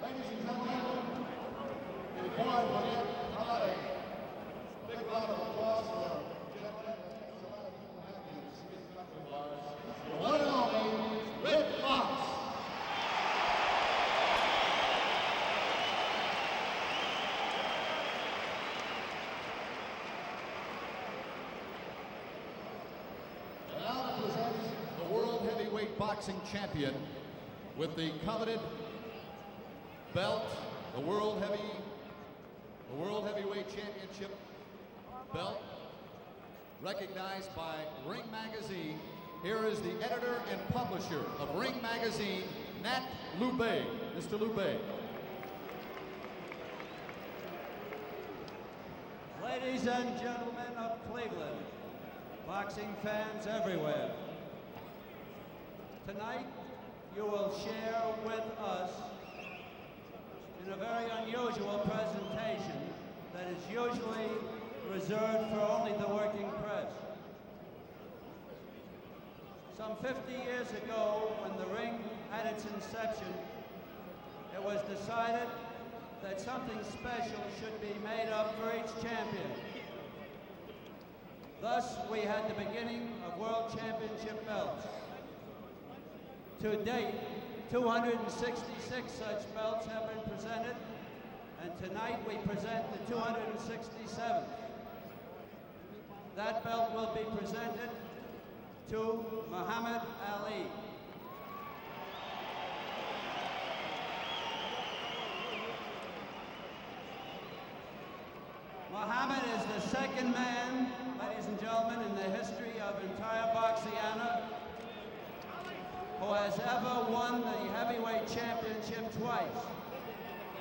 Ladies and gentlemen, before I begin, how about a big round of applause for gentlemen? There's a lot of people happy to see this country of ours. The one and only Rick Fox. And now to present the World Heavyweight Boxing Champion with the coveted belt, the World Heavyweight Championship belt, recognized by Ring Magazine. Here is the editor and publisher of Ring Magazine, Nat Lubay. Mr. Lubay. Ladies and gentlemen of Cleveland, boxing fans everywhere, tonight you will share with us in a very unusual presentation that is usually reserved for only the working press. Some 50 years ago, when the ring had its inception, it was decided that something special should be made up for each champion. Thus, we had the beginning of World Championship belts. To date, 266 such belts have been presented, and tonight we present the 267th. That belt will be presented to Muhammad Ali. Muhammad is the second man, ladies and gentlemen, in the history of entire Boxiana who has ever won the heavyweight championship twice.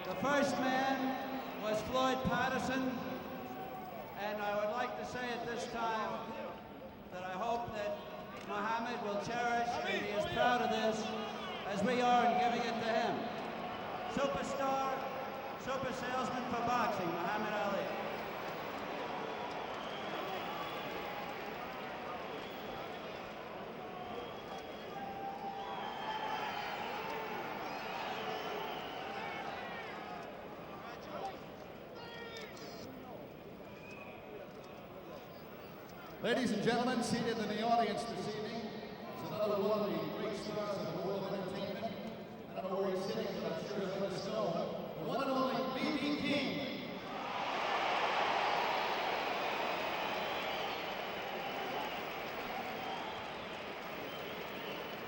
The first man was Floyd Patterson, and I would like to say at this time that I hope that Muhammad will cherish and be as proud of this as we are in giving it to him. Superstar, super salesman for boxing, Muhammad Ali. Ladies and gentlemen, seated in the audience this evening is another one of the great stars of the world of entertainment. I don't know where he's sitting, but I'm sure he'll let us know. The one and only B.B. King.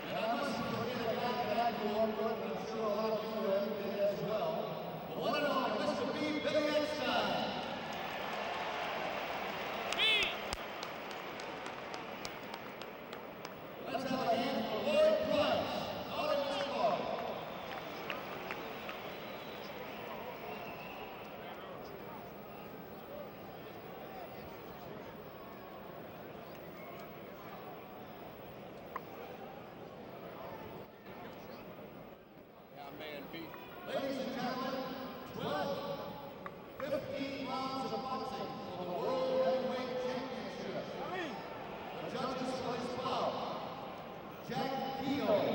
And I mustn't forget a guy that I grew up with, and I'm sure a lot of you did as well. The one and only Mr. B. Billy Eckstein. Let's have a hand for Lloyd Price, out in this car. Ladies and gentlemen, 12, 15 rounds of boxing for the World Heavyweight Championship. The judges for this bout, Jack Keogh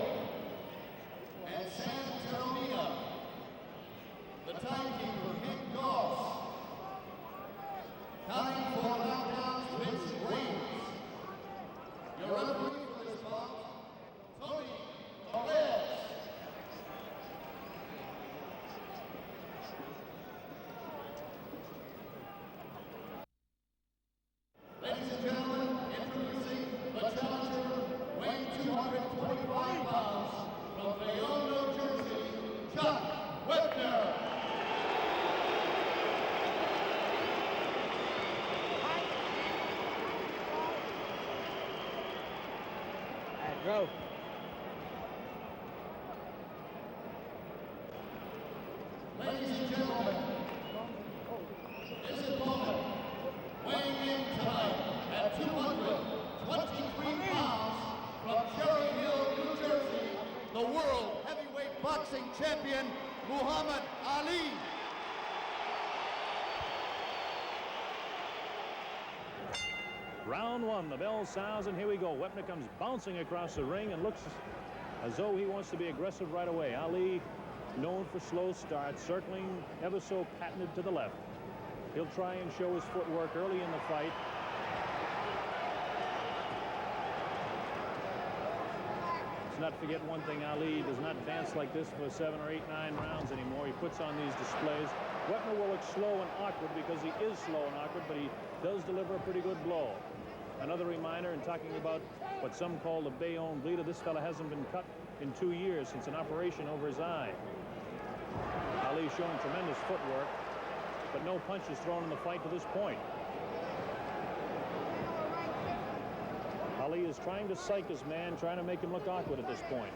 and Sam Teromina. The timekeeper, Hank Goss. Counting for knockdowns, Vince Reigns. Your referee for this bout, Tony Perez. Ladies and gentlemen, introducing the challenger, weighing 225 pounds, from Bayonne, New Jersey, Chuck Wepner. Go. Ladies and gentlemen, his opponent, weighing in tonight at 223 pounds, from Cherry Hill, New Jersey, the World Heavyweight boxing champion, Muhammad Ali. Round one, the bell sounds, and here we go. Wepner comes bouncing across the ring and looks as though he wants to be aggressive right away. Ali, known for slow starts, circling ever so patented to the left. He'll try and show his footwork early in the fight. Let's not forget one thing, Ali does not dance like this for 7 or 8, 9 rounds anymore. He puts on these displays. Wepner will look slow and awkward because he is slow and awkward, but he does deliver a pretty good blow. Another reminder in talking about what some call the Bayonne bleeder, this fella hasn't been cut in 2 years since an operation over his eye. Ali showing tremendous footwork, but no punches thrown in the fight to this point. Ali is trying to psych his man, trying to make him look awkward at this point.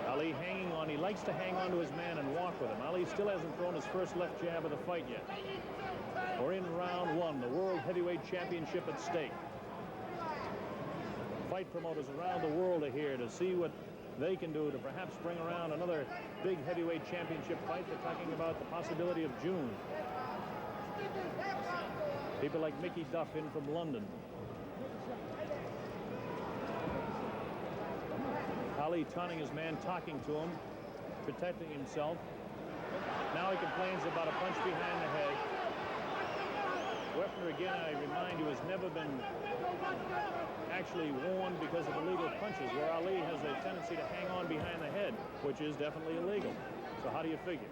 Ali hanging on. He likes to hang on to his man and walk with him. Ali still hasn't thrown his first left jab of the fight yet. We're in round one, the World Heavyweight Championship at stake. Fight promoters around the world are here to see what they can do to perhaps bring around another big heavyweight championship fight. They're talking about the possibility of June. People like Mickey Duff in from London. Ali taunting his man, talking to him, protecting himself. Now he complains about a punch behind the head. Wepner, again, I remind you, has never been actually warned because of illegal punches, where Ali has a tendency to hang on behind the head, which is definitely illegal. So how do you figure?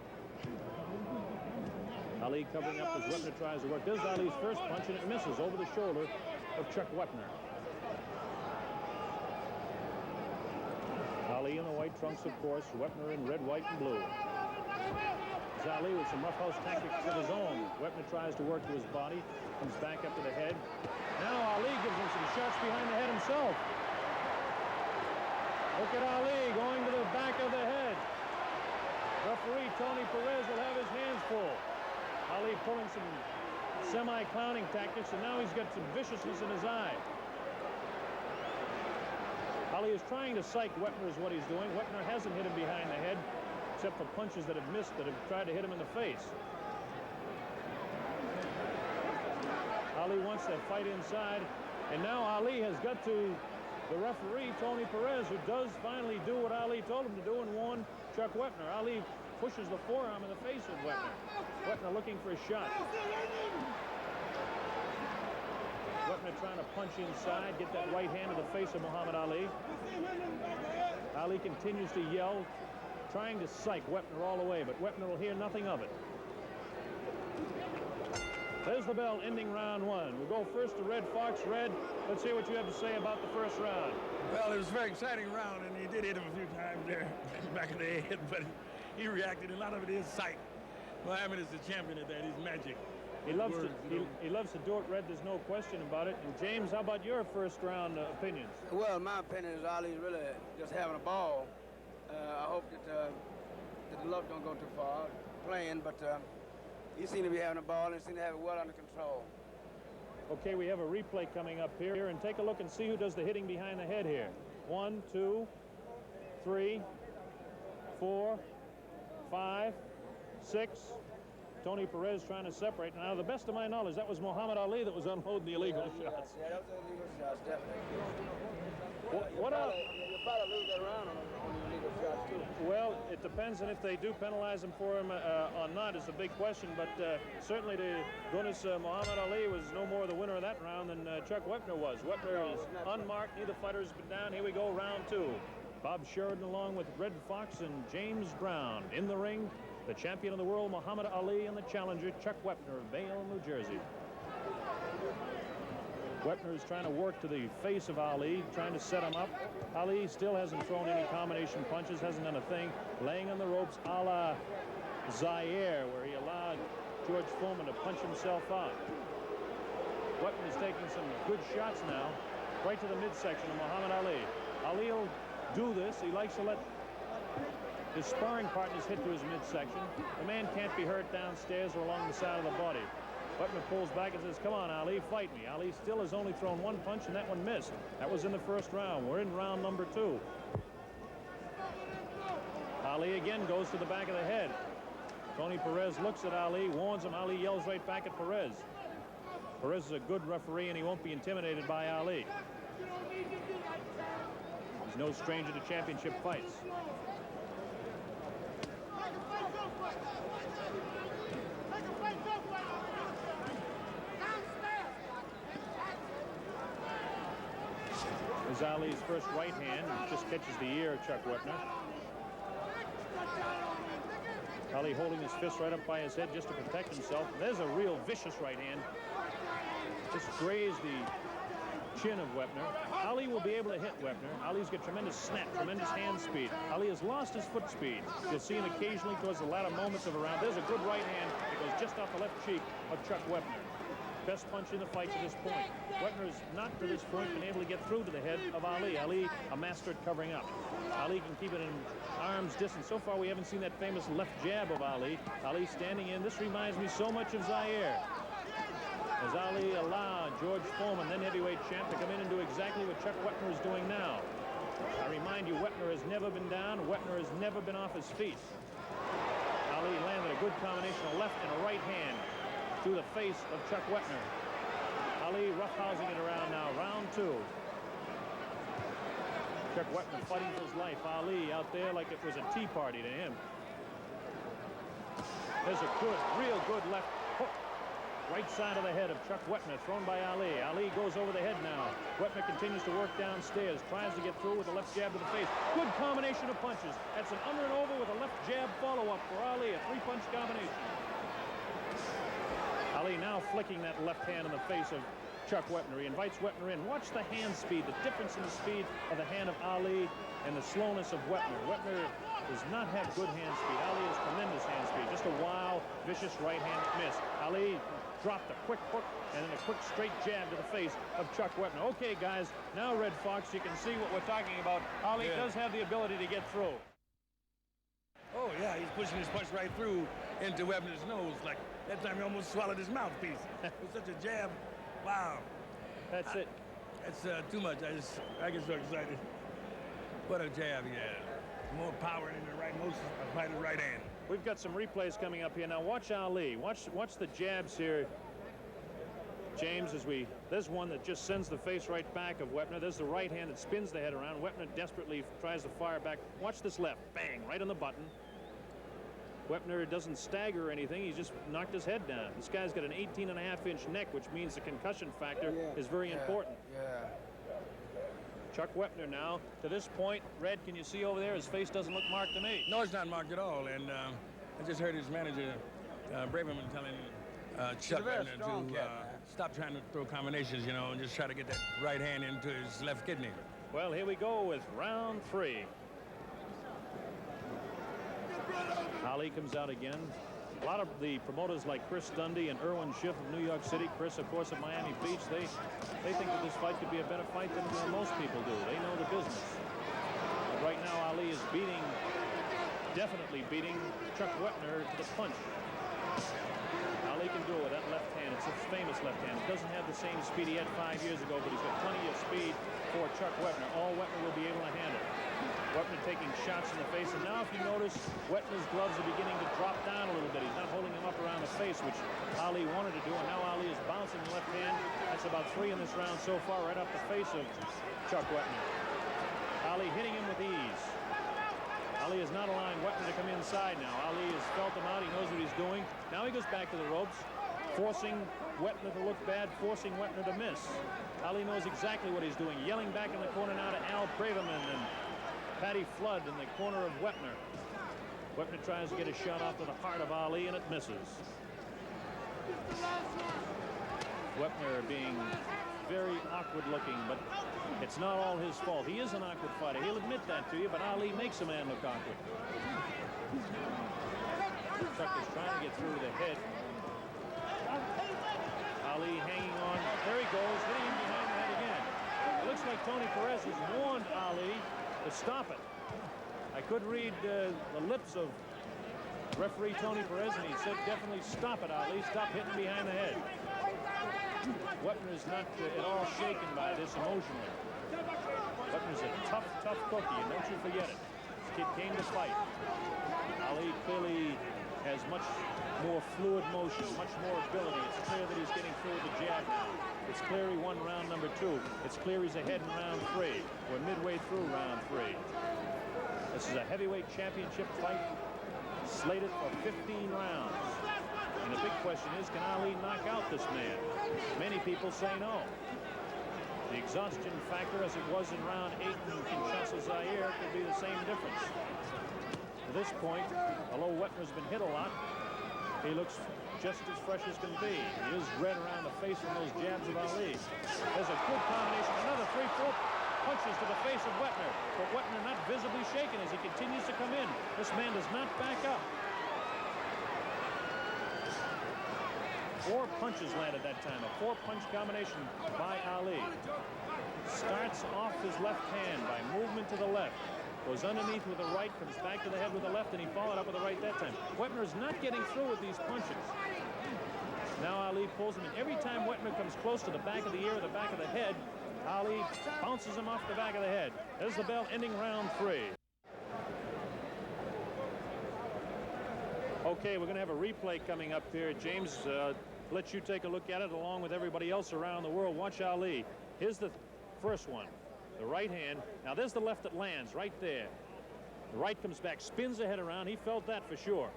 Ali covering up as Wepner tries to work. There's Ali's first punch, and it misses over the shoulder of Chuck Wepner. Ali in the white trunks, of course. Wepner in red, white, and blue. It's Ali with some roughhouse tactics of his own. Wepner tries to work to his body, comes back up to the head. Now Ali gives him some shots behind the head himself. Look at Ali going to the back of the head. Referee Tony Perez will have his hands full. Ali pulling some semi-clowning tactics, and now he's got some viciousness in his eye. Ali is trying to psych Wepner is what he's doing. Wepner hasn't hit him behind the head, except for punches that have missed, that have tried to hit him in the face. Ali wants to fight inside, and now Ali has got to the referee, Tony Perez, who does finally do what Ali told him to do and warn Chuck Wepner. Ali pushes the forearm in the face of Wepner. Wepner looking for a shot. Wepner trying to punch inside, get that right hand to the face of Muhammad Ali. Ali continues to yell, trying to psych Wepner all the way, but Wepner will hear nothing of it. There's the bell, ending round one. We'll go first to Red Fox. Red, let's hear what you have to say about the first round. Well, it was a very exciting round, and he did hit him a few times there, back of the head, but he reacted. A lot of it is sight. Muhammad is the champion at that. He's magic. He loves to do it, Red. There's no question about it. And James, how about your first round opinions? Well, my opinion is Ali's really just having a ball. I hope that the luck don't go too far playing, but he seemed to be having a ball and seemed to have it well under control. Okay, we have a replay coming up here, and take a look and see who does the hitting behind the head here. 1, 2, 3, 4, 5, 6. Tony Perez trying to separate. Now, to the best of my knowledge, that was Muhammad Ali that was unloading the illegal shots. Yeah, that was illegal shots, definitely. What else? You'll probably lose that round on the illegal shots, too. Well, it depends on if they do penalize him for him or not is a big question, but certainly to goodness, Muhammad Ali was no more the winner of that round than Chuck Wepner was. Wepner is unmarked. Neither fighter has been down. Here we go, round two. Bob Sheridan along with Red Fox and James Brown in the ring. The champion of the world, Muhammad Ali, and the challenger, Chuck Wepner of Bayonne, New Jersey. Wepner is trying to work to the face of Ali, trying to set him up. Ali still hasn't thrown any combination punches, hasn't done a thing. Laying on the ropes a la Zaire, where he allowed George Foreman to punch himself out. Wepner is taking some good shots now, right to the midsection of Muhammad Ali. Ali will do this. He likes to let his sparring partners hit to his midsection. The man can't be hurt downstairs or along the side of the body. Wepner pulls back and says, come on, Ali, fight me. Ali still has only thrown one punch, and that one missed. That was in the first round. We're in round number 2. Ali again goes to the back of the head. Tony Perez looks at Ali, warns him. Ali yells right back at Perez. Perez is a good referee, and he won't be intimidated by Ali. He's no stranger to championship fights. Is Ali's first right hand, just catches the ear of Chuck Wepner. Ali holding his fist right up by his head just to protect himself. There's a real vicious right hand. Just grazed the chin of Wepner. Ali will be able to hit Wepner. Ali's got tremendous snap, tremendous hand speed. Ali has lost his foot speed. You'll see him occasionally towards the latter moments of a round. There's a good right hand that goes just off the left cheek of Chuck Wepner. Best punch in the fight to this point. Wepner has not to this point been able to get through to the head of Ali. Ali, a master at covering up. Ali can keep it in arm's distance. So far, we haven't seen that famous left jab of Ali. Ali standing in. This reminds me so much of Zaire. As Ali allowed George Foreman, then heavyweight champ, to come in and do exactly what Chuck Wepner is doing now. I remind you, Wepner has never been down. Wepner has never been off his feet. Ali landed a good combination of left and a right hand to the face of Chuck Wepner. Ali roughhousing it around now, round 2. Chuck Wepner fighting for his life. Ali out there like it was a tea party to him. There's a good, real good left hook. Right side of the head of Chuck Wepner, thrown by Ali. Ali goes over the head now. Wepner continues to work downstairs, tries to get through with a left jab to the face. Good combination of punches. That's an under and over with a left jab follow-up for Ali, a 3-punch combination. Ali now flicking that left hand in the face of Chuck Wepner. He invites Wepner in. Watch the hand speed, the difference in the speed of the hand of Ali and the slowness of Wepner. Wepner does not have good hand speed. Ali has tremendous hand speed. Just a wild, vicious right hand miss. Ali dropped a quick hook and then a quick straight jab to the face of Chuck Wepner. Okay, guys, now Red Fox, you can see what we're talking about. Ali does have the ability to get through. Oh, yeah, he's pushing his punch right through into Webner's nose. Like, that time he almost swallowed his mouthpiece. It was such a jab. Wow. That's it. That's too much. I get so excited. What a jab he had. More power in the right, most fighter's right hand. We've got some replays coming up here. Now watch Ali. Watch the jabs here, James, there's one that just sends the face right back of Wepner. There's the right hand that spins the head around. Wepner desperately tries to fire back. Watch this left. Bang, right on the button. Wepner doesn't stagger or anything. He's just knocked his head down. This guy's got an 18.5-inch neck, which means the concussion factor is very important. Yeah. Chuck Wepner now, to this point, Red, can you see over there? His face doesn't look marked to me. No, it's not marked at all. And I just heard his manager, Braverman, telling Chuck Wepner to stop trying to throw combinations, you know, and just try to get that right hand into his left kidney. Well, here we go with round 3. Ali comes out again. A lot of the promoters like Chris Dundee and Irwin Schiff of New York City, Chris, of course, of Miami Beach, they think that this fight could be a better fight than most people do. They know the business. But right now, Ali is definitely beating Chuck Wepner to the punch. Ali can do it with that left hand. It's a famous left hand. It doesn't have the same speed he had 5 years ago, but he's got plenty of speed for Chuck Wepner. All Wepner will be able to handle. Wepner taking shots in the face, and now if you notice, Wepner's gloves are beginning to drop down a little bit. He's not holding him up around the face, which Ali wanted to do, and now Ali is bouncing the left hand. That's about 3 in this round so far, right off the face of Chuck Wepner. Ali hitting him with ease. Ali is not allowing Wepner to come inside now. Ali has felt him out. He knows what he's doing. Now he goes back to the ropes, forcing Wepner to look bad, forcing Wepner to miss. Ali knows exactly what he's doing. Yelling back in the corner now to Al Braverman and Patty Flood in the corner of Wepner. Wepner tries to get a shot off to the heart of Ali, and it misses. Wepner being very awkward looking, but it's not all his fault. He is an awkward fighter. He'll admit that to you, but Ali makes a man look awkward. Chuck is trying to get through the head. Ali hanging on. There he goes, hitting him behind the head again. It looks like Tony Perez has warned Ali to stop it. I could read the lips of referee Tony Perez, and he said definitely stop it, Ali. Stop hitting behind the head. Wepner is not at all shaken by this emotionally. Wepner's a tough, tough cookie, and don't you forget it. This kid came to fight. Ali clearly has much more fluid motion, much more ability. It's clear that he's getting through with the jab now. It's clear he won round number 2. It's clear he's ahead in round 3. We're midway through round 3. This is a heavyweight championship fight slated for 15 rounds. And the big question is, can Ali knock out this man? Many people say no. The exhaustion factor, as it was in round 8 in Kinshasa, Zaire, could be the same difference. To this point, although Wepner's been hit a lot, he looks just as fresh as can be. He is red around the face from those jabs of Ali. There's a good combination. Another 3-4 punches to the face of Wepner. But Wepner not visibly shaken as he continues to come in. This man does not back up. 4 punches landed that time. A 4-punch combination by Ali. Starts off his left hand by movement to the left. Goes underneath with the right, comes back to the head with the left, and he followed up with the right that time. Wepner is not getting through with these punches. Now Ali pulls him, and every time Wepner comes close to the back of the ear or the back of the head, Ali bounces him off the back of the head. There's the bell ending round 3. Okay, we're going to have a replay coming up here. James, let you take a look at it along with everybody else around the world. Watch Ali. Here's the first one. The right hand. Now there's the left that lands right there. The right comes back, spins the head around. He felt that for sure.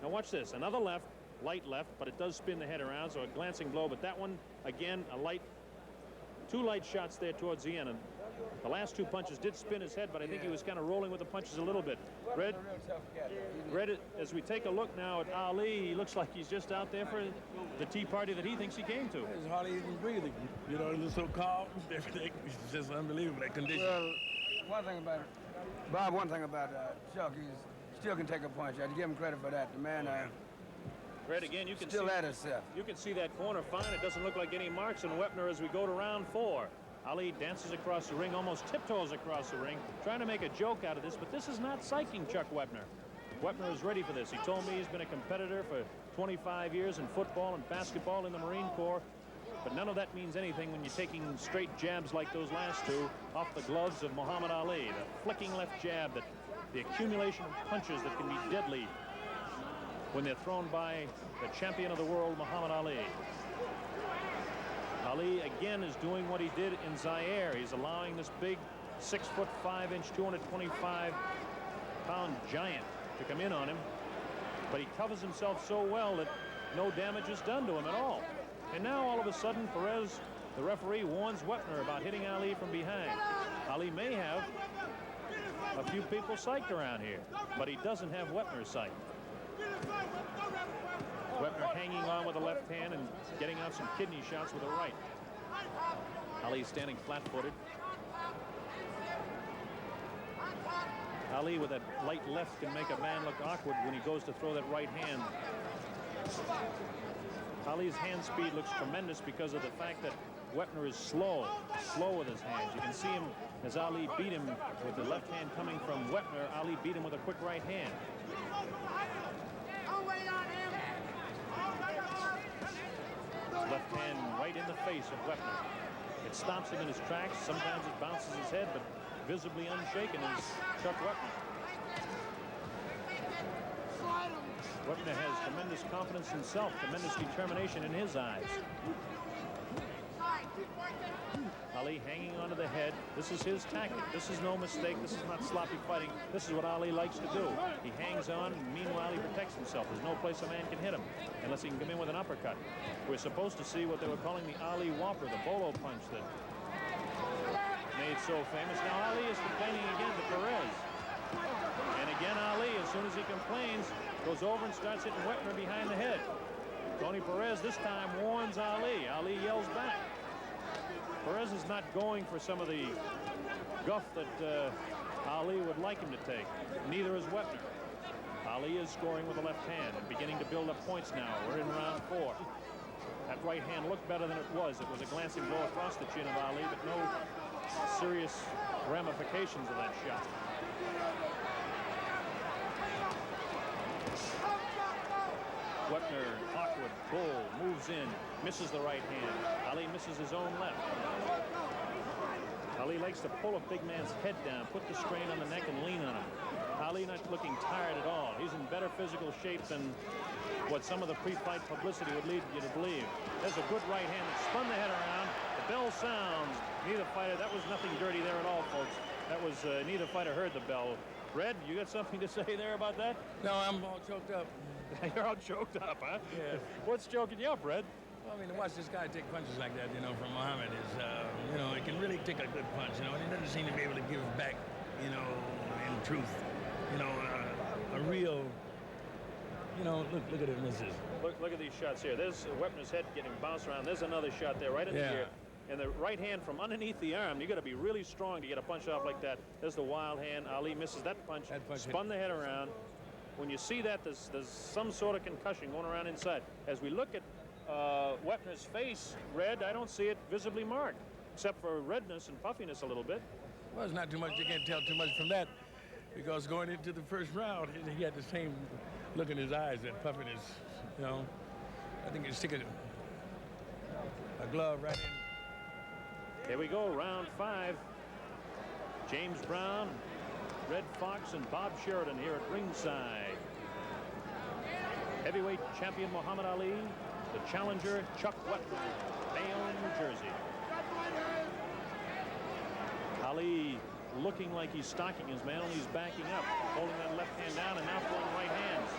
Now watch this. Another left, light left, but it does spin the head around, so a glancing blow. But that one, again, a light, 2 light shots there towards the end. And the last 2 punches did spin his head, but I think he was kind of rolling with the punches a little bit. Red, as we take a look now at Ali, he looks like he's just out there for the tea party that he thinks he came to. He's hardly even breathing. You know, he's so calm. Everything. It's just unbelievable, that condition. Well, one thing about it, Bob, one thing about Chuck, he still can take a punch. I have to give him credit for that. The man Red, again, you can still see, at himself. You can see that corner fine. It doesn't look like any marks on Wepner as we go to round 4. Ali dances across the ring, almost tiptoes across the ring, trying to make a joke out of this, but this is not psyching Chuck Wepner. Wepner is ready for this. He told me he's been a competitor for 25 years in football and basketball in the Marine Corps, but none of that means anything when you're taking straight jabs like those last 2 off the gloves of Muhammad Ali. The flicking left jab, the accumulation of punches that can be deadly when they're thrown by the champion of the world, Muhammad Ali. Ali again is doing what he did in Zaire. He's allowing this big 6'5", 225-pound giant to come in on him, but he covers himself so well that no damage is done to him at all. And now all of a sudden Perez, the referee, warns Wepner about hitting Ali from behind. Ali may have a few people psyched around here, but he doesn't have Wepner psyched. Wepner hanging on with the left hand and getting out some kidney shots with the right. Ali standing flat-footed. Ali with that light left can make a man look awkward when he goes to throw that right hand. Ali's hand speed looks tremendous because of the fact that Wepner is slow with his hands. You can see him as Ali beat him with the left hand coming from Wepner. Ali beat him with a quick right hand. Left hand right in the face of Wepner. It stops him in his tracks. Sometimes it bounces his head, but visibly unshaken is Chuck Wepner. Wepner has tremendous confidence in himself, tremendous determination in his eyes. Ali hanging onto the head. This is his tactic. This is no mistake. This is not sloppy fighting. This is what Ali likes to do. He hangs on, and meanwhile he protects himself. There's no place a man can hit him unless he can come in with an uppercut. We're supposed to see what they were calling the Ali Whopper, the bolo punch that made so famous. Now Ali is complaining again to Perez. And again Ali, as soon as he complains, goes over and starts hitting Wepner behind the head. Tony Perez this time warns Ali. Ali yells back. Perez is not going for some of the guff that Ali would like him to take. Neither is Wepner. Ali is scoring with the left hand and beginning to build up points now. We're in round 4. That right hand looked better than it was. It was a glancing blow across the chin of Ali, but no serious ramifications of that shot. Wepner, awkward, bull, moves in, misses the right hand. Ali misses his own left. Ali likes to pull a big man's head down, put the strain on the neck and lean on him. Ali not looking tired at all. He's in better physical shape than what some of the pre-fight publicity would lead you to believe. There's a good right hand that spun the head around. The bell sounds. Neither fighter, that was nothing dirty there at all, folks. That was, neither fighter heard the bell. Red, you got something to say there about that? No, I'm all choked up. You're all choked up, huh? Yeah. What's choking you up, Red? Well, I mean, to watch this guy take punches like that, you know, from Muhammad is, you know, he can really take a good punch, you know, and he doesn't seem to be able to give back, you know, in truth, you know, a real, you know, look at it, misses. Look at these shots here. There's Wepner's head getting bounced around. There's another shot there right in the ear. And the right hand from underneath the arm, you got to be really strong to get a punch off like that. There's the wild hand. Ali misses that punch, spun the head around. When you see that, there's some sort of concussion going around inside. As we look at Wepner's face, Red, I don't see it visibly marked, except for redness and puffiness a little bit. Well, it's not too much. You can't tell too much from that, because going into the first round, he had the same look in his eyes, that puffiness, you know. I think you stick a glove right in. Here we go, round 5. James Brown, Red Fox, and Bob Sheridan here at ringside. Heavyweight champion Muhammad Ali, the challenger Chuck Wepner, Bayonne, New Jersey. Ali looking like he's stalking his man, only he's backing up, holding that left hand down and now throwing right hands.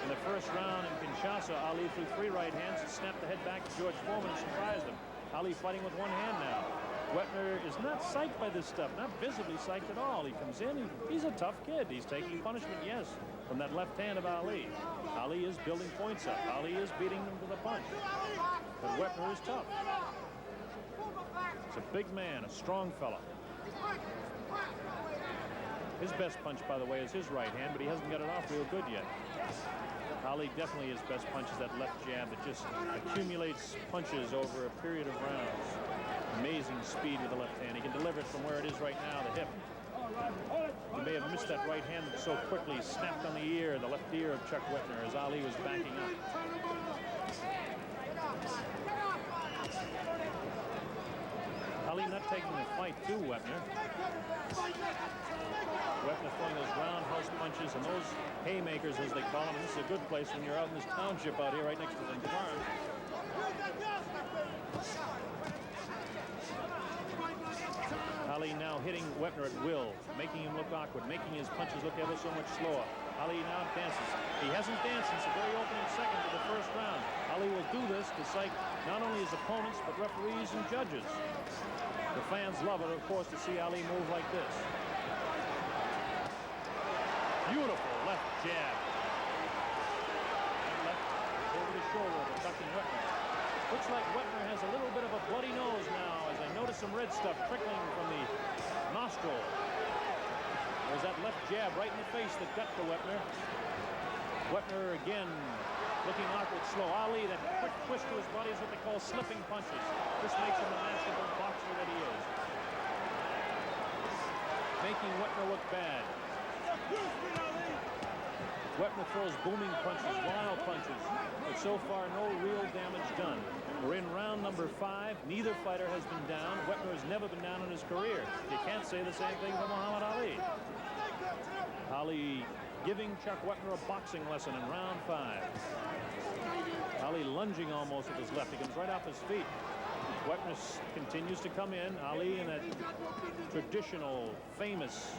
In the first round in Kinshasa, Ali threw 3 right hands and snapped the head back to George Foreman and surprised him. Ali fighting with one hand now. Wepner is not psyched by this stuff, not visibly psyched at all. He comes in, he's a tough kid. He's taking punishment, yes, from that left hand of Ali. Ali is building points up. Ali is beating him to the punch. But Wepner is tough. He's a big man, a strong fella. His best punch, by the way, is his right hand, but he hasn't got it off real good yet. Ali definitely his best punch is that left jab that just accumulates punches over a period of rounds. Amazing speed with the left hand. He can deliver it from where it is right now, the hip. You may have missed that right hand that so quickly snapped on the ear, the left ear of Chuck Wepner as Ali was backing up. Ali not taking the fight to Wepner. Wepner throwing those roundhouse punches and those haymakers, as they call them. This is a good place when you're out in this township out here right next to the farm. Ali now hitting Wepner at will, making him look awkward, making his punches look ever so much slower. Ali now dances. He hasn't danced since the very opening second of the first round. Ali will do this to psych not only his opponents, but referees and judges. The fans love it, of course, to see Ali move like this. Beautiful left jab. And left over the shoulder of attacking Wepner. Looks like Wepner has a little bit of a bloody nose now, as I notice some red stuff trickling from the nostril. There's that left jab right in the face that got to Wepner. Wepner again looking awkward, slow. Ali, that quick twist to his body is what they call slipping punches. This makes him the masterful boxer that he is. Making Wepner look bad. Wepner throws booming punches, wild punches, but so far no real damage done. We're in round number 5. Neither fighter has been down. Wepner has never been down in his career. You can't say the same thing for Muhammad Ali. Ali giving Chuck Wepner a boxing lesson in round 5. Ali lunging almost with his left. He comes right off his feet. Wepner continues to come in. Ali in that traditional, famous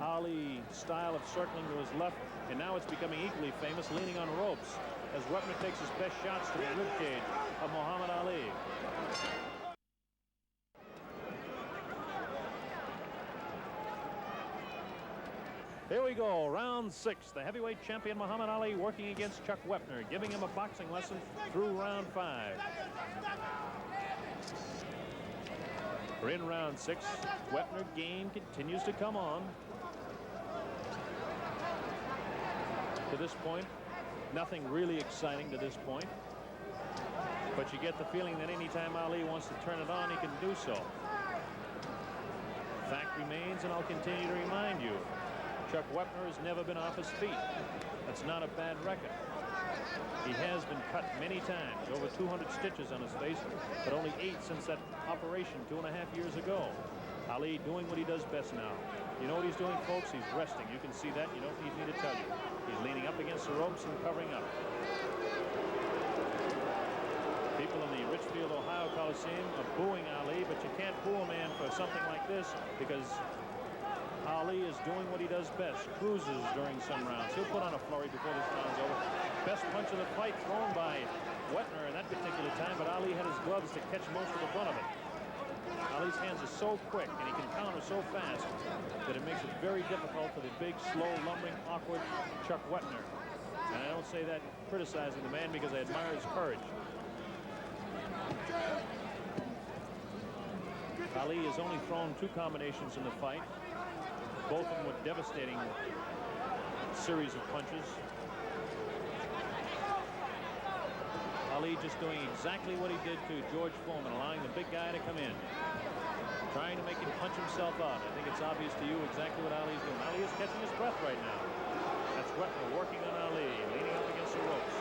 Ali style of circling to his left, and now it's becoming equally famous, leaning on ropes, as Wepner takes his best shots to the ribcage of Muhammad Ali. Here we go, round 6. The heavyweight champion Muhammad Ali working against Chuck Wepner, giving him a boxing lesson through round 5. We're in round 6. Wepner game continues to come on. To this point, nothing really exciting to this point. But you get the feeling that anytime Ali wants to turn it on, he can do so. Fact remains, and I'll continue to remind you, Chuck Wepner has never been off his feet. That's not a bad record. He has been cut many times, over 200 stitches on his face, but only 8 since that operation 2.5 years ago. Ali doing what he does best now. You know what he's doing, folks? He's resting. You can see that. You don't need me to tell you. He's leaning up against the ropes and covering up. People in the Richfield, Ohio Coliseum are booing Ali, but you can't boo a man for something like this because Ali is doing what he does best, cruises during some rounds. He'll put on a flurry before this round's over. Best punch of the fight thrown by Wepner in that particular time, but Ali had his gloves to catch most of the brunt of it. Ali's hands are so quick and he can counter so fast that it makes it very difficult for the big, slow, lumbering, awkward Chuck Wepner. And I don't say that criticizing the man because I admire his courage. Ali has only thrown 2 combinations in the fight. Both of them were devastating series of punches. Ali just doing exactly what he did to George Foreman, allowing the big guy to come in, trying to make him punch himself out. I think it's obvious to you exactly what Ali's doing. Ali is catching his breath right now. That's Wepner working on Ali, leaning up against the ropes.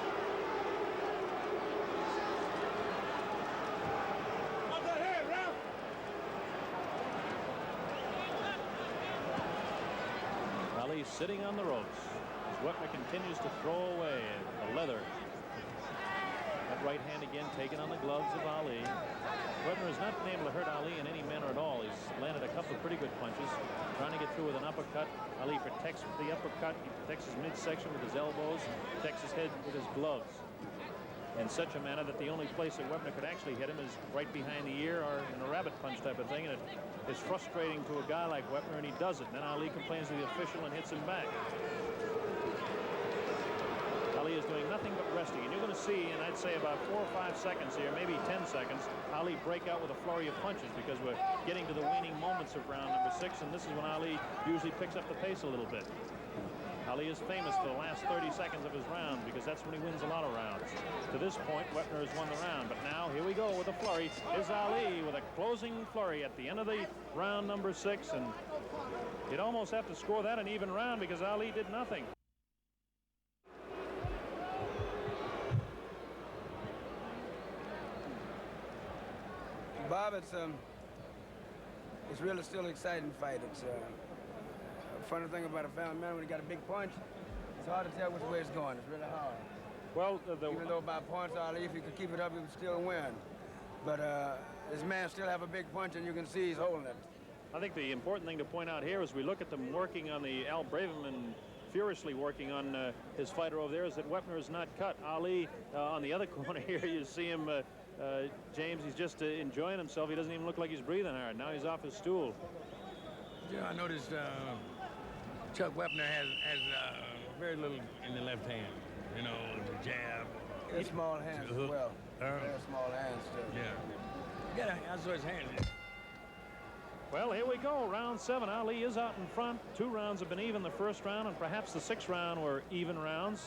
Ali sitting on the ropes as Wepner continues to throw away the leather. That right hand again taken on the gloves of Ali. Wepner has not been able to hurt Ali in any manner at all. He's landed a couple of pretty good punches, trying to get through with an uppercut. Ali protects the uppercut. He protects his midsection with his elbows, protects his head with his gloves in such a manner that the only place that Wepner could actually hit him is right behind the ear or in a rabbit punch type of thing, and it is frustrating to a guy like Wepner, and he does it. And then Ali complains to the official and hits him back. Ali is doing nothing but resting, and you're going to see, and I'd say about 4 or 5 seconds here, maybe 10 seconds, Ali break out with a flurry of punches because we're getting to the waning moments of round number 6, and this is when Ali usually picks up the pace a little bit. Ali is famous for the last 30 seconds of his round because that's when he wins a lot of rounds. To this point, Wepner has won the round, but now here we go with a flurry. Here's Ali with a closing flurry at the end of the round number 6, and you'd almost have to score that an even round because Ali did nothing. Bob, it's really still an exciting fight. It's funny thing about a family man, when he got a big punch, it's hard to tell which way it's going. It's really hard. Well, even though by points, Ali, if he could keep it up, he would still win. But this man still have a big punch, and you can see he's holding it. I think the important thing to point out here is we look at them working on the Al Braverman, furiously working on his fighter over there, is that Wepner is not cut. Ali on the other corner here, you see him, James, he's just enjoying himself. He doesn't even look like he's breathing hard. Now he's off his stool. Yeah, I noticed Chuck Wepner has very little in the left hand. You know, the jab. He has small hands as well. Very small hands, too. Yeah, I saw his hands. Well, here we go, round 7. Ali is out in front. 2 rounds have been even the first round, and perhaps the 6th round were even rounds.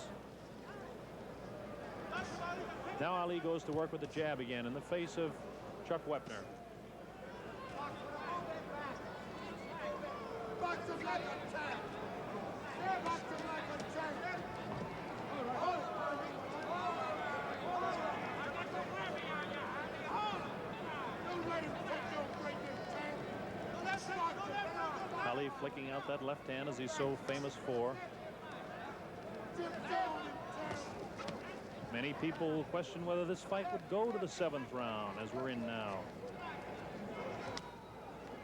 Now Ali goes to work with the jab again in the face of Chuck Wepner. Ali flicking out that left hand as he's so famous for. Many people question whether this fight would go to the 7th round as we're in now.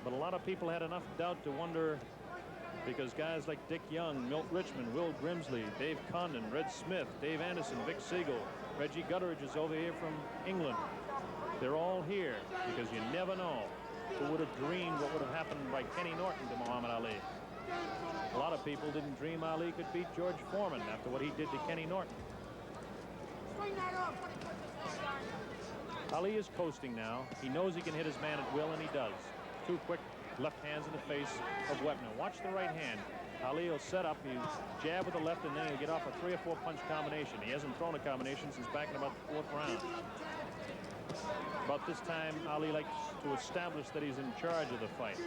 But a lot of people had enough doubt to wonder because guys like Dick Young, Milt Richmond, Will Grimsley, Dave Condon, Red Smith, Dave Anderson, Vic Siegel, Reggie Gutteridge is over here from England. They're all here because you never know. Who would have dreamed what would have happened by Kenny Norton to Muhammad Ali? A lot of people didn't dream Ali could beat George Foreman after what he did to Kenny Norton. Ali is coasting now. He knows he can hit his man at will, and he does. 2 quick left hands in the face of Wepner. Watch the right hand. Ali will set up, he'll jab with the left, and then he'll get off a 3 or 4 punch combination. He hasn't thrown a combination since back in about the 4th round. About this time, Ali likes to establish that he's in charge of the fight.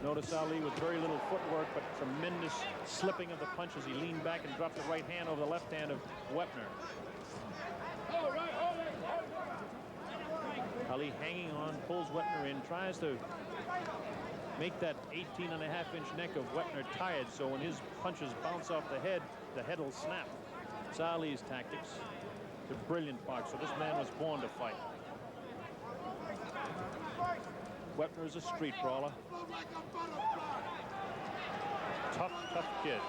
Notice Ali with very little footwork, but tremendous slipping of the punches. He leaned back and dropped the right hand over the left hand of Wepner. Ali hanging on, pulls Wepner in, tries to make that 18.5-inch neck of Wepner tired, so when his punches bounce off the head will snap. It's Ali's tactics. They're brilliant boxer. This man was born to fight. Wepner is a street brawler. Tough kid.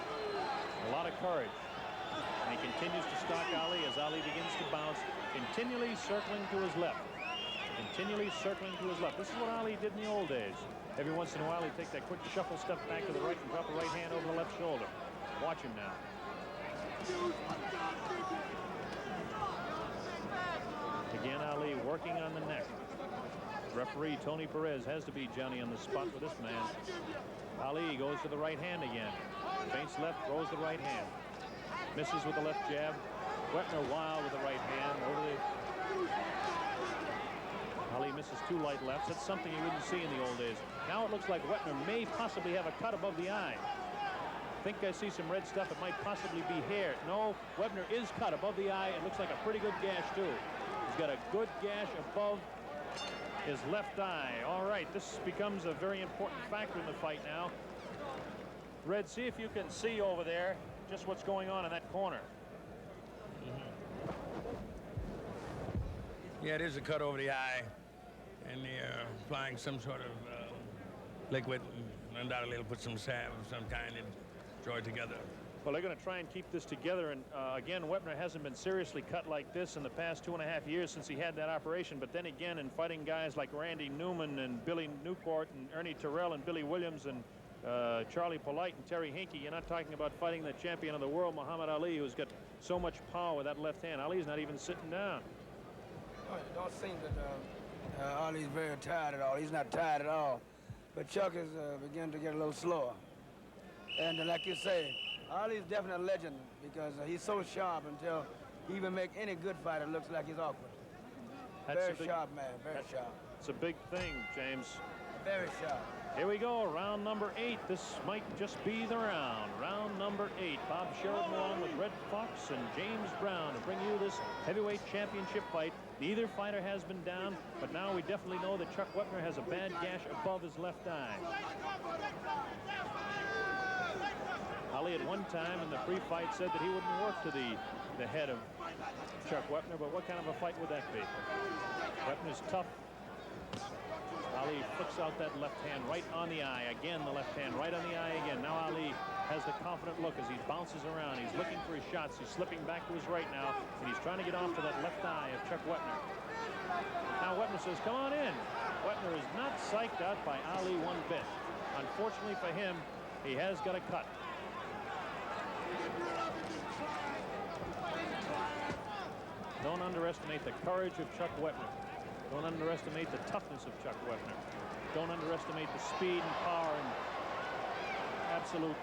A lot of courage. And he continues to stalk Ali as Ali begins to bounce, continually circling to his left. Continually circling to his left. This is what Ali did in the old days. Every once in a while, he'd take that quick shuffle step back to the right and drop a right hand over the left shoulder. Watch him now. Again, Ali working on the neck. Referee Tony Perez has to be Johnny on the spot with this man. Ali goes to the right hand again. Feints left, throws the right hand. Misses with the left jab. Wepner wild with the right hand. Ali misses 2 light lefts. That's something you wouldn't see in the old days. Now it looks like Wepner may possibly have a cut above the eye. I think I see some red stuff. It might possibly be hair. No, Wepner is cut above the eye. It looks like a pretty good gash, too. He's got a good gash above his left eye. All right, this becomes a very important factor in the fight now. Red, see if you can see over there just what's going on in that corner. Yeah, it is a cut over the eye, and they're applying some sort of liquid. Undoubtedly, it'll put some salve of some kind and draw it together. Well, they're going to try and keep this together, and again, Wepner hasn't been seriously cut like this in the past 2.5 years since he had that operation, but then again, in fighting guys like Randy Newman and Billy Newport and Ernie Terrell and Billy Williams and Charlie Polite and Terry Hinkey, you're not talking about fighting the champion of the world, Muhammad Ali, who's got so much power with that left hand. Ali's not even sitting down. It don't seem that Ali's very tired at all. He's not tired at all. But Chuck is beginning to get a little slower. And like you say, Ali's definitely a legend because he's so sharp until he even make any good fighter looks like he's awkward. Very sharp man, very sharp. It's a big thing, James. Very sharp. Here we go, round number 8. This might just be the round. Round number 8. Bob Sheridan along with Red Fox and James Brown to bring you this heavyweight championship fight. Neither fighter has been down, but now we definitely know that Chuck Wepner has a bad gash above his left eye. Ali at one time in the pre-fight said that he wouldn't work to the head of Chuck Wepner, but what kind of a fight would that be? Wepner's tough. Ali flicks out that left hand right on the eye. Again, the left hand right on the eye again. Now Ali has the confident look as he bounces around. He's looking for his shots. He's slipping back to his right now, and he's trying to get off to that left eye of Chuck Wepner. Now Wepner says, come on in. Wepner is not psyched out by Ali one bit. Unfortunately for him, he has got a cut. Don't underestimate the courage of Chuck Wepner. Don't underestimate the toughness of Chuck Wepner. Don't underestimate the speed and power and absolute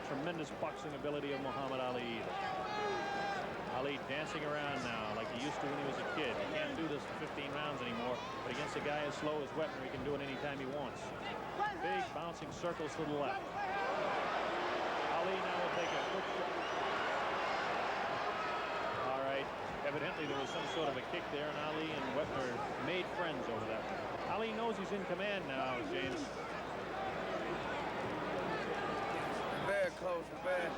tremendous boxing ability of Muhammad Ali either. Ali dancing around now like he used to when he was a kid. He can't do this for 15 rounds anymore, but against a guy as slow as Wepner, he can do it anytime he wants. Big bouncing circles to the left. Ali now will take a quick shot. All right. Evidently, there was some sort of a kick there, and Ali and Wepner made friends over that. Ali knows he's in command now, James. Very close, very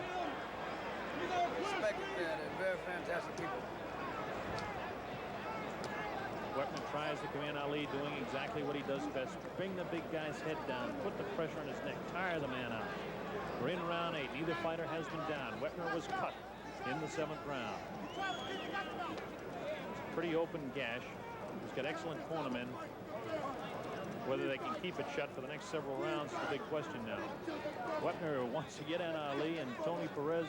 respected man. They're very fantastic people. Wepner tries to come in. Ali doing exactly what he does best. Bring the big guy's head down. Put the pressure on his neck. Tire the man out. We're in round 8. Neither fighter has been down. Wepner was cut in the 7th round. Pretty open gash. He's got excellent cornermen. Whether they can keep it shut for the next several rounds is the big question now. Wepner wants to get on Ali, and Tony Perez,